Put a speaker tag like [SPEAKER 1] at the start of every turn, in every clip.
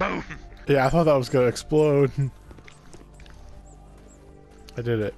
[SPEAKER 1] Boom.
[SPEAKER 2] Yeah, I thought that was gonna explode. I did it.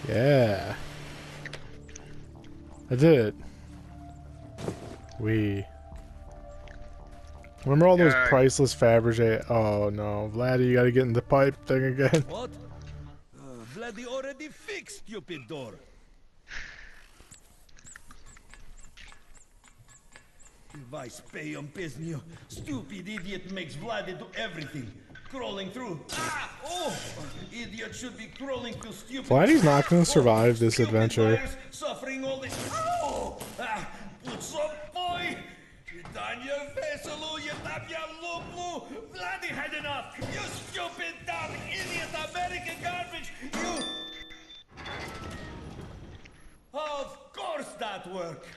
[SPEAKER 2] Yeah. I did it. Remember all those priceless Fabergé? Oh no, Vladdy, you gotta get in the pipe thing again.
[SPEAKER 3] What? Vladdy already fixed stupid door. Vice pay on Pisnio. Stupid idiot makes Vladdy do everything. Crawling through. Ah! Oh! Idiot should be crawling through stupid.
[SPEAKER 2] Vladdy's not gonna survive this adventure.
[SPEAKER 3] Suffering all this. Oh! Ah! Put some boy! Daniel Veselu, you tapia luplu! Vladdy had enough! You stupid, dumb, idiot American garbage! You. Of course that worked!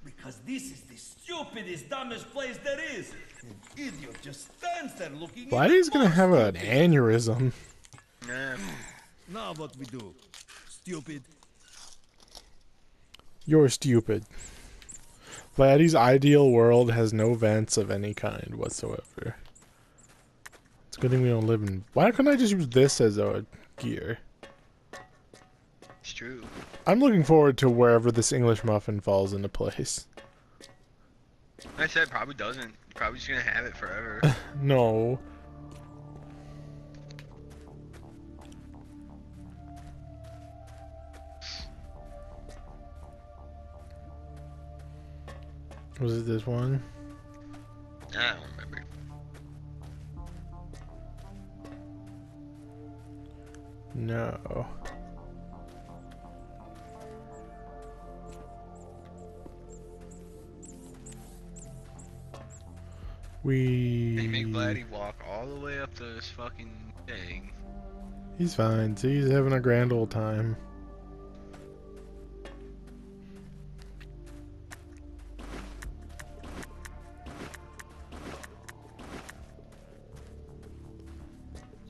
[SPEAKER 3] Because this is the stupidest, dumbest place there is. An idiot just stands there looking.
[SPEAKER 2] Vladdy's gonna have an aneurysm.
[SPEAKER 1] Yeah.
[SPEAKER 3] Now what we do? Stupid.
[SPEAKER 2] You're stupid. Vladdy's ideal world has no vents of any kind whatsoever. It's a good thing we don't live in. Why couldn't I just use this as a gear?
[SPEAKER 1] It's true.
[SPEAKER 2] I'm looking forward to wherever this English muffin falls into place.
[SPEAKER 1] I said probably doesn't. Probably just gonna have it forever.
[SPEAKER 2] No. Was it this one?
[SPEAKER 1] I don't remember.
[SPEAKER 2] No.
[SPEAKER 1] They make Vladdy walk all the way up this fucking thing.
[SPEAKER 2] He's fine. See, he's having a grand old time.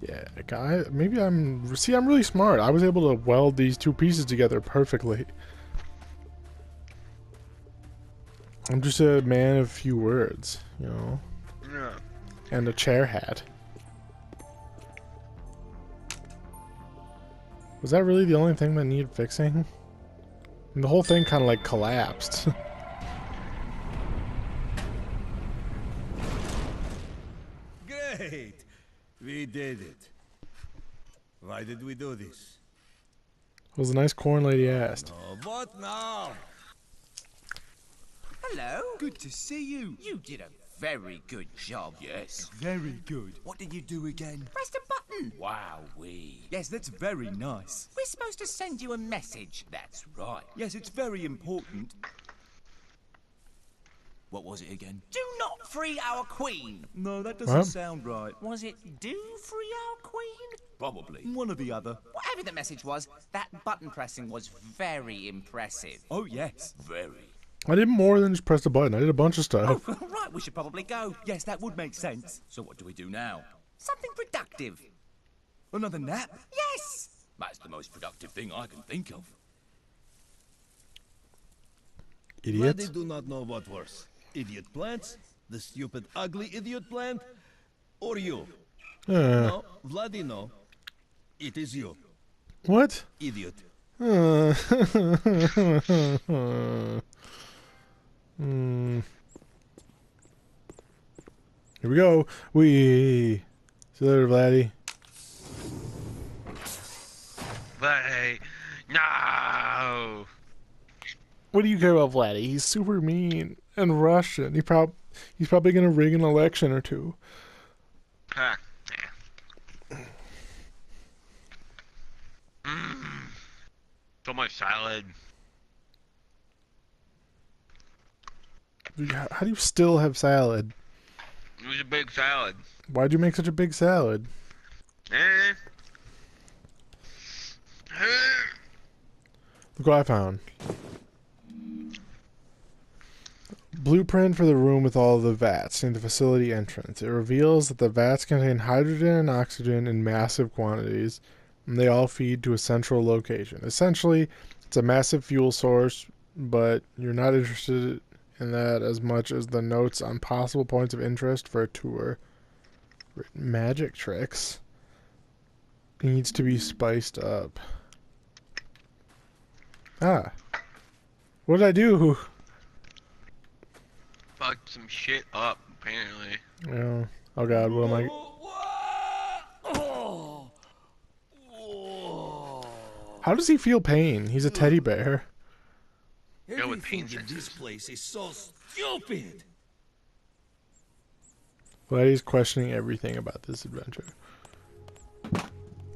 [SPEAKER 2] Yeah, guy. Maybe I'm. See, I'm really smart. I was able to weld these two pieces together perfectly. I'm just a man of few words, you know.
[SPEAKER 1] Yeah.
[SPEAKER 2] And a chair hat. Was that really the only thing that needed fixing? And the whole thing kind of like collapsed.
[SPEAKER 3] Great! We did it. Why did we do this?
[SPEAKER 2] It was a nice corn lady asked.
[SPEAKER 3] Oh, what now?
[SPEAKER 4] Hello.
[SPEAKER 5] Good to see you.
[SPEAKER 4] You did a very good job.
[SPEAKER 5] Yes, very good. What did you do again?
[SPEAKER 4] Press the button. Wowee.
[SPEAKER 5] Yes, that's very nice.
[SPEAKER 4] We're supposed to send you a message. That's right.
[SPEAKER 5] Yes, it's very important. What was it again?
[SPEAKER 4] Do not free our queen.
[SPEAKER 5] No, that doesn't
[SPEAKER 2] What?
[SPEAKER 5] sound right.
[SPEAKER 4] Was it do free our queen?
[SPEAKER 5] Probably. One or the other.
[SPEAKER 4] Whatever the message was, that button pressing was very impressive.
[SPEAKER 5] Oh, yes, very.
[SPEAKER 2] I did more than just press the button. I did a bunch of stuff.
[SPEAKER 4] Oh, right, we should probably go.
[SPEAKER 5] Yes, that would make sense. So what do we do now?
[SPEAKER 4] Something productive.
[SPEAKER 5] Another nap?
[SPEAKER 4] Yes!
[SPEAKER 5] That's the most productive thing I can think of.
[SPEAKER 2] Idiots.
[SPEAKER 3] Vladdy do not know what worse. Idiot plants? The stupid, ugly idiot plant? Or you? No, Vladdy no. It is you.
[SPEAKER 2] What?
[SPEAKER 3] Idiot.
[SPEAKER 2] Here we go. See you later, Vladdy.
[SPEAKER 1] Vladdy, no.
[SPEAKER 2] What do you care about Vladdy? He's super mean and Russian. He's probably gonna rig an election or two.
[SPEAKER 1] Huh. So much salad.
[SPEAKER 2] How do you still have salad?
[SPEAKER 1] It was a big salad.
[SPEAKER 2] Why'd you make such a big salad? Look what I found. Blueprint for the room with all the vats near the facility entrance. It reveals that the vats contain hydrogen and oxygen in massive quantities, and they all feed to a central location. Essentially, it's a massive fuel source but you're not interested in that as much as the notes on possible points of interest for a tour. Magic tricks. Needs to be spiced up. Ah. What did I do?
[SPEAKER 1] Fucked some shit up, apparently.
[SPEAKER 2] Oh, oh god, what am I... How does he feel pain? He's a teddy bear.
[SPEAKER 1] Go with pain
[SPEAKER 3] Everything in this
[SPEAKER 1] sensors.
[SPEAKER 3] place is so stupid.
[SPEAKER 2] Well, he's questioning everything about this adventure.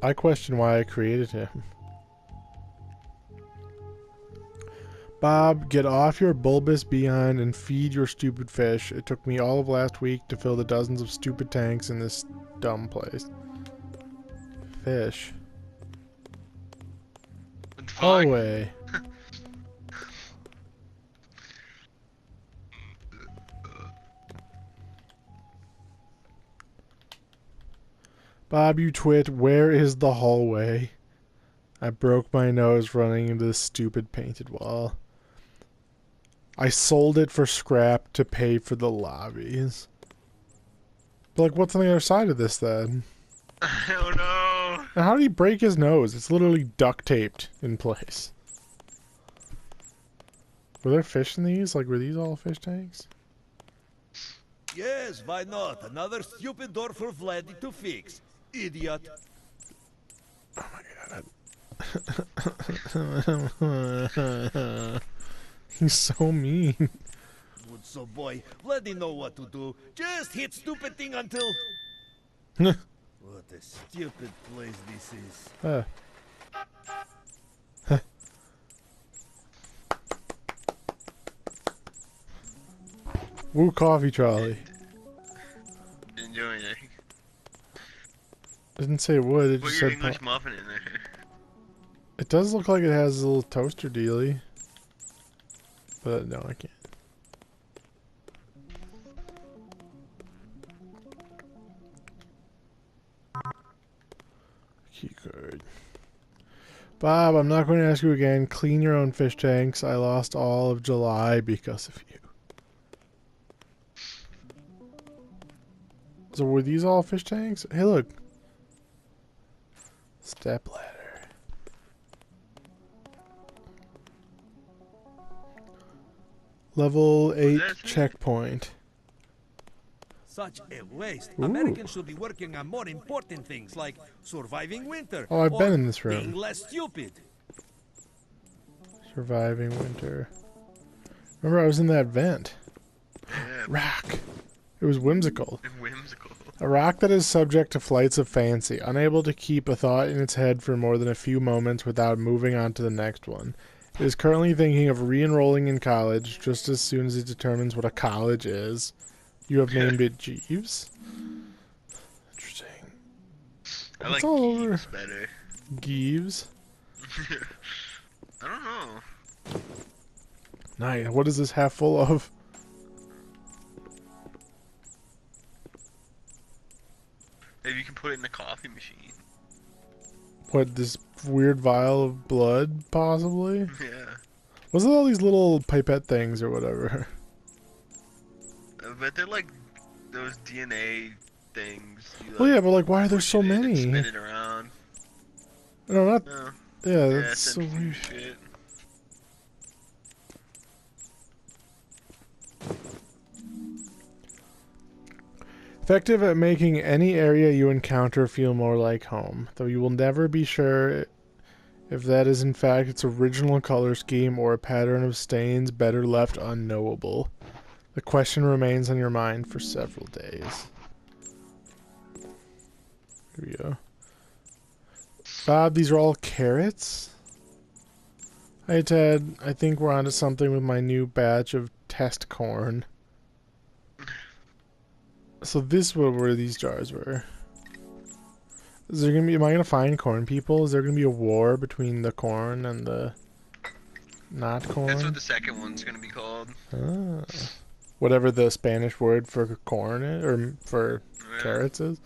[SPEAKER 2] I question why I created him. Bob, get off your bulbous behind and feed your stupid fish. It took me all of last week to fill the dozens of stupid tanks in this dumb place. Fish.
[SPEAKER 1] What the fuck?
[SPEAKER 2] Hallway. Bob, you twit, where is the hallway? I broke my nose running into this stupid painted wall. I sold it for scrap to pay for the lobbies. But like, what's on the other side of this then?
[SPEAKER 1] I don't know.
[SPEAKER 2] And how did he break his nose? It's literally duct taped in place. Were there fish in these? Like, were these all fish tanks?
[SPEAKER 3] Yes, why not? Another stupid door for Vladdy to fix. Idiot.
[SPEAKER 2] Oh my god. He's so mean.
[SPEAKER 3] Good so boy. Vladdy know what to do. Just hit stupid thing until... What a stupid place this is.
[SPEAKER 2] Woo, coffee trolley.
[SPEAKER 1] Didn't do anything.
[SPEAKER 2] Didn't say it would, it
[SPEAKER 1] Put
[SPEAKER 2] just
[SPEAKER 1] your
[SPEAKER 2] said...
[SPEAKER 1] English muffin in there.
[SPEAKER 2] It does look like it has a little toaster dealy. But no, I can't. Key card. Bob, I'm not going to ask you again. Clean your own fish tanks. I lost all of July because of you. So were these all fish tanks? Hey, look. Step ladder. Level 8 checkpoint.
[SPEAKER 3] Such a waste.
[SPEAKER 2] Ooh.
[SPEAKER 3] Americans should be working on more important things like surviving winter.
[SPEAKER 2] Oh, I've
[SPEAKER 3] or
[SPEAKER 2] been in this room.
[SPEAKER 3] being less stupid.
[SPEAKER 2] Surviving winter. Remember, I was in that vent.
[SPEAKER 1] Yeah,
[SPEAKER 2] Rock. It was whimsical.
[SPEAKER 1] whimsical.
[SPEAKER 2] A rock that is subject to flights of fancy, unable to keep a thought in its head for more than a few moments without moving on to the next one. It is currently thinking of re-enrolling in college just as soon as it determines what a college is. You have named it Jeeves? Interesting.
[SPEAKER 1] I
[SPEAKER 2] It's
[SPEAKER 1] like
[SPEAKER 2] all
[SPEAKER 1] Jeeves
[SPEAKER 2] over.
[SPEAKER 1] better.
[SPEAKER 2] Jeeves?
[SPEAKER 1] I don't know.
[SPEAKER 2] Nice. What is this half full of?
[SPEAKER 1] Maybe you can put it in the coffee machine.
[SPEAKER 2] What, this weird vial of blood, possibly?
[SPEAKER 1] Yeah.
[SPEAKER 2] What's with all these little pipette things or whatever?
[SPEAKER 1] But they're like those DNA things. You, like,
[SPEAKER 2] Well, yeah, but like, why are there
[SPEAKER 1] push
[SPEAKER 2] so
[SPEAKER 1] it in and
[SPEAKER 2] many?
[SPEAKER 1] spin it around.
[SPEAKER 2] No, not...
[SPEAKER 1] No.
[SPEAKER 2] Yeah,
[SPEAKER 1] Yeah,
[SPEAKER 2] that's so weird.
[SPEAKER 1] shit.
[SPEAKER 2] Effective at making any area you encounter feel more like home, though you will never be sure if that is in fact its original color scheme or a pattern of stains better left unknowable. The question remains on your mind for several days. Here we go. Bob, these are all carrots? Hey Ted, I think we're onto something with my new batch of test corn. So this was where these jars were. Is there gonna be? Am I gonna find corn people? Is there gonna be a war between the corn and the not corn?
[SPEAKER 1] That's what the second one's gonna be called.
[SPEAKER 2] Ah. Whatever the Spanish word for corn is, or for
[SPEAKER 1] Yeah.
[SPEAKER 2] carrots is.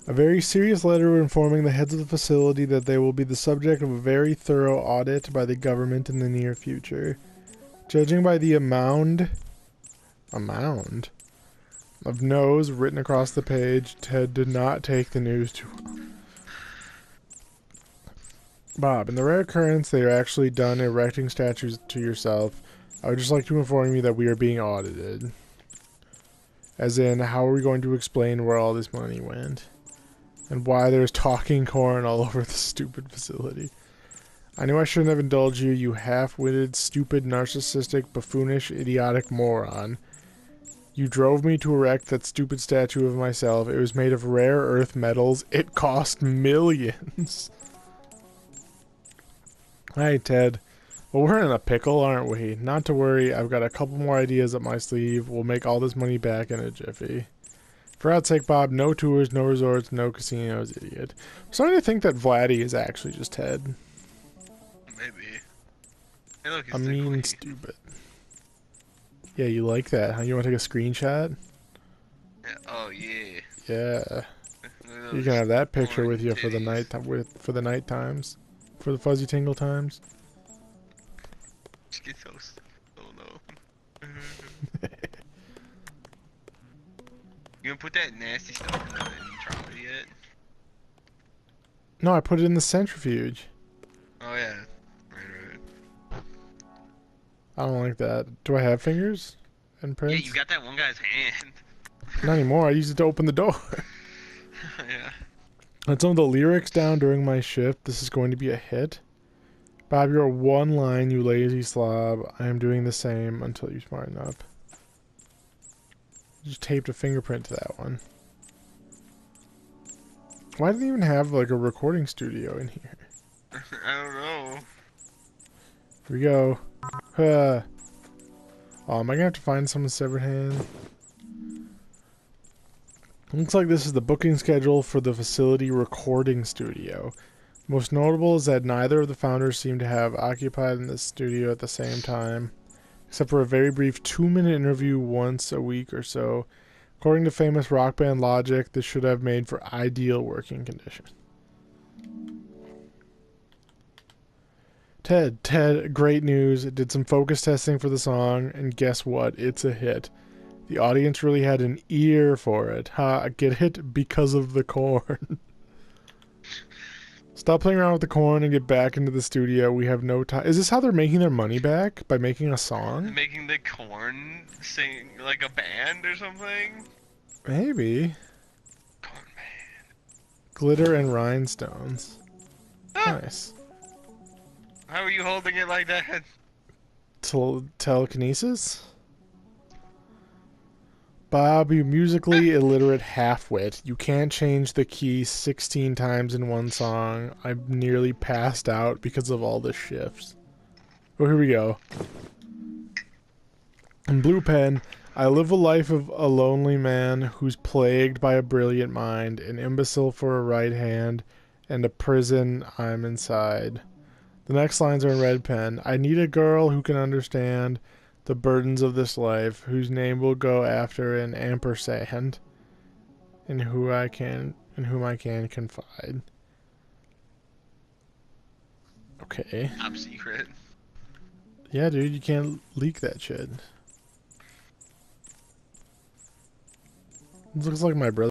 [SPEAKER 2] A very serious letter informing the heads of the facility that they will be the subject of a very thorough audit by the government in the near future. Judging by the amount of no's written across the page, Ted did not take the news too well. Bob, in the rare occurrence they are actually done erecting statues to yourself, I would just like to inform you that we are being audited. As in, how are we going to explain where all this money went? And why there's talking corn all over the stupid facility. I knew I shouldn't have indulged you, you half-witted, stupid, narcissistic, buffoonish, idiotic moron. You drove me to erect that stupid statue of myself. It was made of rare earth metals. It cost millions. Hi, Ted. Well, we're in a pickle, aren't we? Not to worry, I've got a couple more ideas up my sleeve. We'll make all this money back in a jiffy. For God's sake, Bob, no tours, no resorts, no casinos, idiot. I'm starting to think that Vladdy is actually just Ted.
[SPEAKER 1] Maybe. Hey, look,
[SPEAKER 2] I mean, stupid. Yeah, you like that, huh? You want to take a screenshot?
[SPEAKER 1] Yeah. Oh, yeah.
[SPEAKER 2] Yeah. You can have that picture with you for the night for the night times. For the fuzzy tingle times.
[SPEAKER 1] Just get those. Oh no. You gonna put that nasty stuff in the trolley yet?
[SPEAKER 2] No, I put it in the centrifuge.
[SPEAKER 1] Oh yeah. Right.
[SPEAKER 2] I don't like that. Do I have fingers and prints?
[SPEAKER 1] Yeah, you got that one guy's hand.
[SPEAKER 2] Not anymore. I used it to open the door.
[SPEAKER 1] Yeah.
[SPEAKER 2] Let some of the lyrics down during my shift. This is going to be a hit. Bob, you're one line, you lazy slob. I am doing the same until you smarten up. Just taped a fingerprint to that one. Why do they even have like a recording studio in here?
[SPEAKER 1] I don't know.
[SPEAKER 2] Here we go. Oh, am I gonna have to find someone's severed hand? Looks like this is the booking schedule for the facility recording studio. Most notable is that neither of the founders seem to have occupied in this studio at the same time, except for a very brief 2-minute interview once a week or so. According to famous rock band Logic, this should have made for ideal working conditions. Ted, great news. Did some focus testing for the song, and guess what? It's a hit. The audience really had an ear for it. Ha, get hit because of the corn. Stop playing around with the corn and get back into the studio. We have no time. Is this how they're making their money back? By making a song?
[SPEAKER 1] Making the corn sing like a band or something?
[SPEAKER 2] Maybe.
[SPEAKER 1] Corn man.
[SPEAKER 2] Glitter and rhinestones. Nice.
[SPEAKER 1] How are you holding it like that?
[SPEAKER 2] Telekinesis? Bob, you musically illiterate half-wit. You can't change the key 16 times in one song. I nearly passed out because of all the shifts. Oh, here we go. In Blue Pen, I live a life of a lonely man who's plagued by a brilliant mind, an imbecile for a right hand, and a prison I'm inside. The next lines are in red pen. I need a girl who can understand the burdens of this life, whose name will go after an ampersand, in whom I can confide. Okay.
[SPEAKER 1] Top secret.
[SPEAKER 2] Yeah, dude, you can't leak that shit. This looks like my brother.